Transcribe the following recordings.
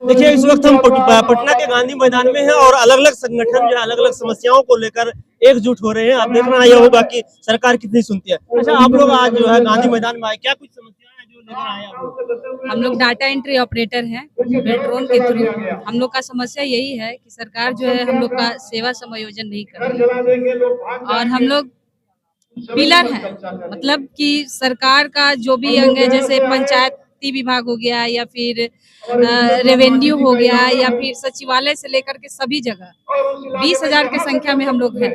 देखिए, इस वक्त हम पटना के गांधी मैदान में हैं और अलग अलग संगठन जो है अलग अलग समस्याओं को लेकर एकजुट हो रहे हैं। आप देखना ये होगा कि सरकार कितनी सुनती है। अच्छा, आप लोग आज जो है गांधी मैदान में आए, क्या कुछ समस्याएं हैं जो लेकर आए आप लोग? हम लोग डाटा एंट्री ऑपरेटर हैं बेल्ट्रॉन के थ्रू। हम लोग का समस्या यही है कि सरकार जो है हम लोग का सेवा समायोजन नहीं कर रही है और हम लोग पिलर हैं। मतलब कि सरकार का जो भी अंग है, जैसे पंचायती विभाग हो गया या फिर रेवेन्यू हो गया या फिर सचिवालय से लेकर के सभी जगह 20,000 की संख्या में हम लोग हैं,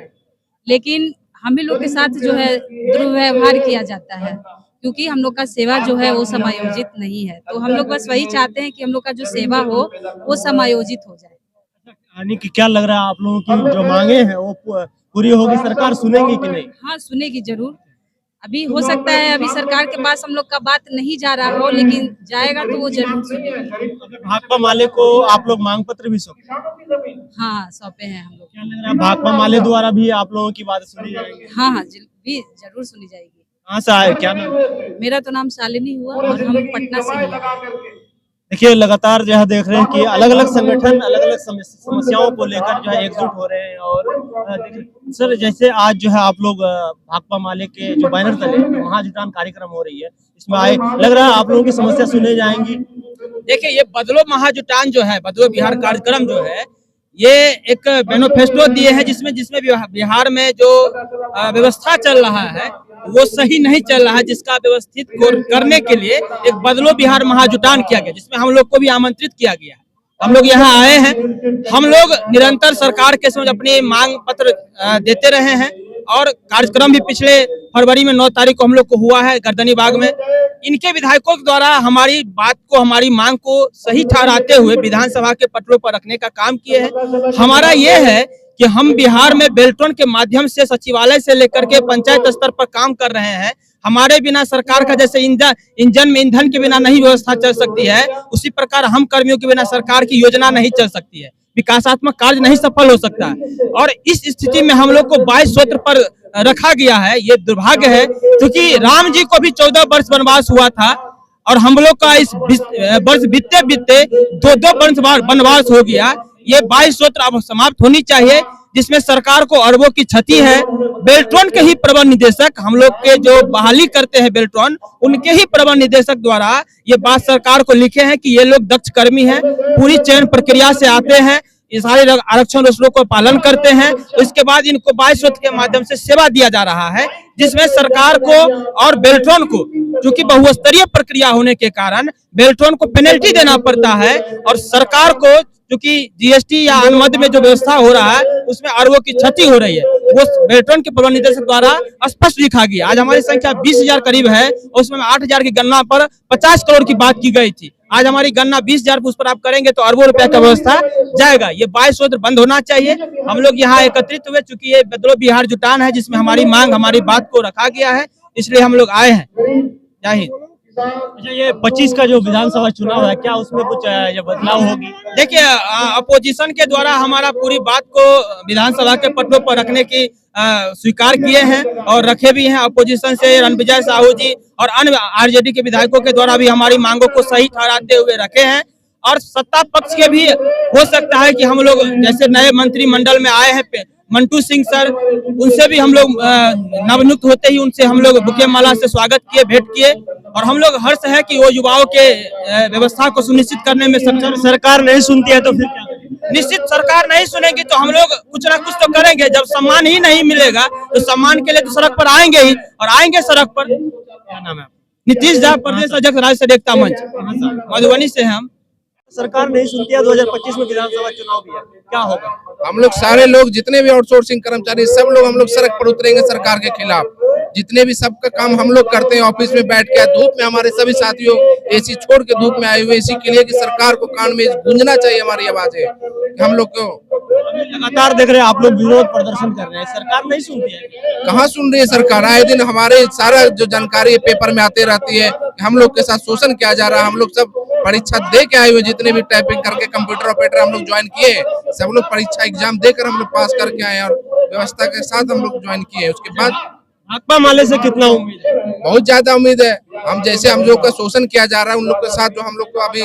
लेकिन हम लोग के साथ जो है दुर्व्यवहार किया जाता है क्योंकि हम लोग का सेवा जो है वो समायोजित नहीं है। तो हम लोग बस वही चाहते हैं कि हम लोग का जो सेवा हो वो समायोजित हो जाए। यानी कि क्या लग रहा है आप लोगों की जो मांगे हैं वो पूरी होगी, सरकार सुनेगी कि नहीं? हाँ, सुनेगी जरूर। अभी हो सकता है अभी सरकार के पास हम लोग का बात नहीं जा रहा हो, लेकिन जाएगा तो वो जरूर सुनेगी। भाकपा माले को आप लोग मांग पत्र भी सौंपे? हाँ, सौंपे हैं हम लोग। क्या लग रहा है भाकपा माले द्वारा भी आप लोगों की बात सुनी जाएगी? हाँ हाँ, भी जरूर सुनी जाएगी। कहाँ से आए, क्या नाम? मेरा तो नाम शालिनी हुआ और हम पटना से ही हैं। देखिए, लगातार जो है देख रहे हैं कि अलग अलग संगठन अलग अलग समस्याओं को लेकर जो है एकजुट हो रहे हैं। और देखिए सर, जैसे आज जो है आप लोग भाकपा माले के जो बैनर तले महाजुटान कार्यक्रम हो रही है, इसमें आए, लग रहा है आप लोगों की समस्या सुने जाएंगी? देखिए, ये बदलो महाजुटान जो है, बदलो बिहार कार्यक्रम जो है, ये एक मैनिफेस्टो दिए हैं जिसमें बिहार में जो व्यवस्था चल रहा है वो सही नहीं चल रहा है, जिसका व्यवस्थित करने के लिए एक बदलो बिहार महाजुटान किया गया, जिसमें हम लोग को भी आमंत्रित किया गया है। हम लोग यहाँ आए हैं। हम लोग निरंतर सरकार के समक्ष अपने मांग पत्र देते रहे हैं और कार्यक्रम भी पिछले फरवरी में 9 तारीख को हम लोग को हुआ है गर्दनी बाग में। इनके विधायकों के द्वारा हमारी बात को, हमारी मांग को सही ठहराते हुए विधानसभा के पटलों पर रखने का काम किए हैं। हमारा ये है कि हम बिहार में बेल्ट्रॉन के माध्यम से सचिवालय से लेकर के पंचायत स्तर पर काम कर रहे हैं। हमारे बिना सरकार का, जैसे इंजन में ईंधन के बिना नहीं व्यवस्था चल सकती है, उसी प्रकार हम कर्मियों के बिना सरकार की योजना नहीं चल सकती है, विकासात्मक कार्य नहीं सफल हो सकता है। और इस स्थिति में हम लोग को 22 सूत्र पर रखा गया है। ये दुर्भाग्य है क्योंकि राम जी को भी 14 वर्ष वनवास हुआ था और हम लोग का इस वर्ष बीतते बीतते 2 वर्ष वनवास हो गया। ये 22 सूत्र अब समाप्त होनी चाहिए, जिसमें सरकार को अरबों की क्षति है। बेल्ट्रॉन के ही प्रबंध निदेशक, हम लोग के जो बहाली करते हैं बेल्ट्रॉन, उनके ही प्रबंध निदेशक द्वारा ये बात सरकार को लिखे हैं कि ये लोग दक्ष कर्मी हैं, पूरी चयन प्रक्रिया से आते हैं, ये सारे आरक्षण रसूलों को पालन करते हैं। इसके बाद इनको 22 सूत्र के माध्यम से सेवा दिया जा रहा है, जिसमें सरकार को और बेल्ट्रॉन को, क्योंकि बहुस्तरीय प्रक्रिया होने के कारण बेल्ट्रॉन को पेनल्टी देना पड़ता है और सरकार को, क्योंकि जीएसटी या अनुमति में जो व्यवस्था हो रहा है उसमें अरबों की क्षति हो रही है, वो बेल्ट्रॉन के प्रबंध निदेशक द्वारा स्पष्ट लिखा गया। आज हमारी संख्या 20,000 करीब है, उसमें 8,000 की गणना पर 50 करोड़ की बात की गई थी। आज हमारी गणना 20,000 उस पर आप करेंगे तो अरबों रुपया का व्यवस्था जाएगा। ये 22 सूत्र बंद होना चाहिए। हम लोग यहाँ एकत्रित हुए, चूंकि ये बदलो बिहार जुटान है जिसमें हमारी मांग, हमारी बात को रखा गया है, इसलिए हम लोग आए हैं। जय हिंद। अच्छा, ये 25 का जो विधानसभा चुनाव है, क्या उसमें कुछ ये बदलाव होगी? देखिए, अपोजिशन के द्वारा हमारा पूरी बात को विधानसभा के पटलों पर रखने की स्वीकार किए हैं और रखे भी हैं। अपोजिशन से रणविजय साहू जी और अन्य आरजेडी के विधायकों के द्वारा भी हमारी मांगों को सही ठहराते हुए रखे हैं। और सत्ता पक्ष के भी हो सकता है कि हम लोग, जैसे नए मंत्रिमंडल में आए हैं मंटू सिंह सर, उनसे भी हम लोग नवनियुक्त होते ही उनसे हम लोग बुके माला से स्वागत किए, भेंट किए और हम लोग हर्ष है कि वो युवाओं के व्यवस्था को सुनिश्चित करने में सक्षम। सरकार नहीं सुनती है तो फिर क्या करेंगे? निश्चित सरकार नहीं सुनेगी तो हम लोग कुछ ना कुछ तो करेंगे। जब सम्मान ही नहीं मिलेगा तो सम्मान के लिए तो सड़क पर आएंगे ही, और आएंगे सड़क पर। क्या नाम है? नीतीश झा, प्रदेश अध्यक्ष राज्य एकता मंच, मधुबनी से हम। सरकार नहीं सुनती है, 2025 में विधानसभा चुनाव भी है, क्या होगा? हम लोग सारे लोग, जितने भी आउटसोर्सिंग कर्मचारी, सब लोग हम लोग सड़क पर उतरेंगे सरकार के खिलाफ। जितने भी सबका काम हम लोग करते हैं ऑफिस में बैठ के, धूप में हमारे सभी साथियों एसी छोड़ के धूप में आए हुए, इसी के लिए कि सरकार को कान में गूंजना चाहिए हमारी आवाजें। हम लोग को लगातार देख रहे हैं आप लोग विरोध प्रदर्शन कर रहे हैं, सरकार नहीं सुनती है। कहाँ सुन रही है सरकार? आए दिन हमारे सारा जो जानकारी पेपर में आते रहती है, हम लोग के साथ शोषण किया जा रहा है। हम लोग सब परीक्षा दे के आए हुए, जितने भी टाइपिंग करके कंप्यूटर ऑपरेटर हम लोग ज्वाइन किए, सब लोग परीक्षा एग्जाम देकर हम लोग पास करके आए और व्यवस्था के साथ हम लोग ज्वाइन किए। उसके बाद भाकपा माले से कितना उम्मीद है? बहुत ज्यादा उम्मीद है। हम लोग का शोषण किया जा रहा है, उन लोग के साथ जो हम लोग को अभी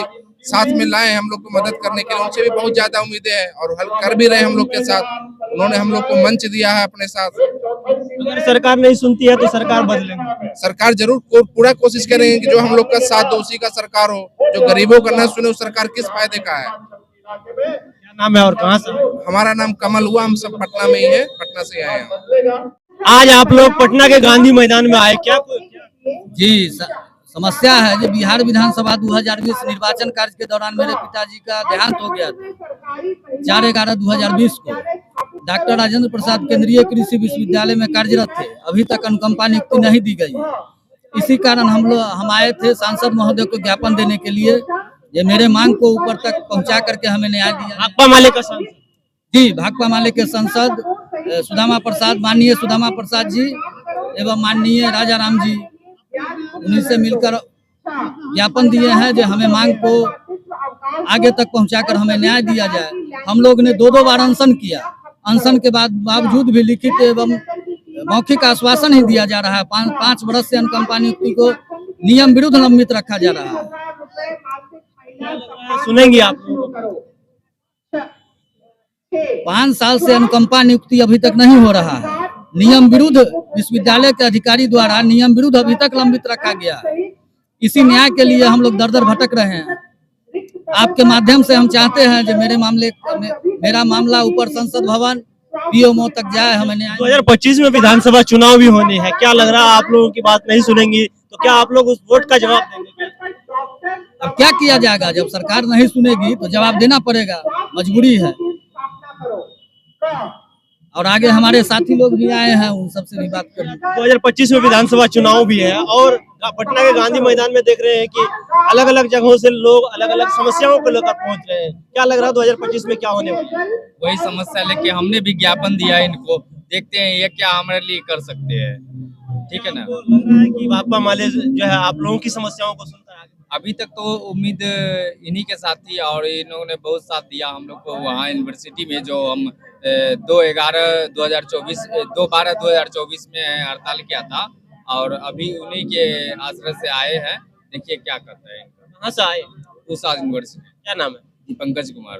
साथ में लाए हम लोग को मदद करने के लिए, उनसे भी बहुत ज्यादा उम्मीदें हैं और हल कर भी रहे हम लोग के साथ। उन्होंने हम लोग को मंच दिया है अपने साथ। अगर सरकार नहीं सुनती है तो सरकार बदलेंगे। सरकार जरूर पूरा कोशिश करेंगे कि जो हम लोग का साथ दो उसी का सरकार हो। जो गरीबों का न सुने उस सरकार किस फायदे का है। क्या नाम है और कहाँ से? हमारा नाम कमल हुआ, हम सब पटना में ही है, पटना से आए हैं। आज आप लोग पटना के गांधी मैदान में आए, क्या जी समस्या है जो बिहार विधानसभा 2020 निर्वाचन कार्य के दौरान मेरे पिताजी का देहांत हो गया था 4/11/2020 को। डॉक्टर राजेंद्र प्रसाद केंद्रीय कृषि विश्वविद्यालय में कार्यरत थे, अभी तक अनुकंपा नियुक्ति नहीं दी गई है। इसी कारण हम आए थे सांसद महोदय को ज्ञापन देने के लिए, ये मेरे मांग को ऊपर तक पहुंचा करके हमें न्याय दिया। भाकपा माले का सांसद? जी, भाकपा माले के सांसद सुदामा प्रसाद, माननीय सुदामा प्रसाद जी एवं माननीय राजा राम जी, उन्हीं से मिलकर ज्ञापन दिए हैं जो हमें मांग को आगे तक पहुंचाकर हमें न्याय दिया जाए। हम लोग ने 2 बार अनशन किया, अनशन के बावजूद भी लिखित एवं मौखिक आश्वासन ही दिया जा रहा है। 5 वर्ष से अनुकंपा नियुक्ति को नियम विरुद्ध लंबित रखा जा रहा है। सुनेंगे आप? 5 साल से अनुकंपा नियुक्ति अभी तक नहीं हो रहा है। नियम विरुद्ध विश्वविद्यालय के अधिकारी द्वारा नियम विरुद्ध अभी तक लंबित रखा गया है। इसी न्याय के लिए हम लोग दर भटक रहे हैं। आपके माध्यम से हम चाहते हैं जो मेरा मामला ऊपर संसद भवन पीएमओ तक जाए, हमें न्याय। 2025 में विधानसभा चुनाव भी होने हैं, क्या लग रहा है आप लोगों की बात नहीं सुनेंगी तो क्या आप लोग उस वोट का जवाब देंगे? अब क्या किया जाएगा, जब सरकार नहीं सुनेगी तो जवाब देना पड़ेगा, मजबूरी है। और आगे हमारे साथी लोग भी आए हैं, उन सबसे भी बात करें। 2025 में विधानसभा चुनाव भी है और पटना के गांधी मैदान में देख रहे हैं कि अलग अलग जगहों से लोग अलग अलग समस्याओं को लेकर पहुंच रहे हैं। क्या लग रहा है 2025 में क्या होने वाला है? वही समस्या लेके हमने भी ज्ञापन दिया है इनको, देखते हैं ये क्या हमारे लिए कर सकते हैं। ठीक है ना? लग रहा है कि भाकपा माले जो है आप लोगों की समस्याओं को सुनकर आगे। अभी तक तो उम्मीद इन्हीं के साथ थी और इन्होंने बहुत साथ दिया हम लोग को वहाँ यूनिवर्सिटी में, जो हम 2/12/2024 में हड़ताल किया था और अभी उन्हीं के आश्रय से आए हैं। देखिए क्या करते हैं। कहाँ से आए? उषा यूनिवर्सिटी। क्या नाम है? पंकज कुमार।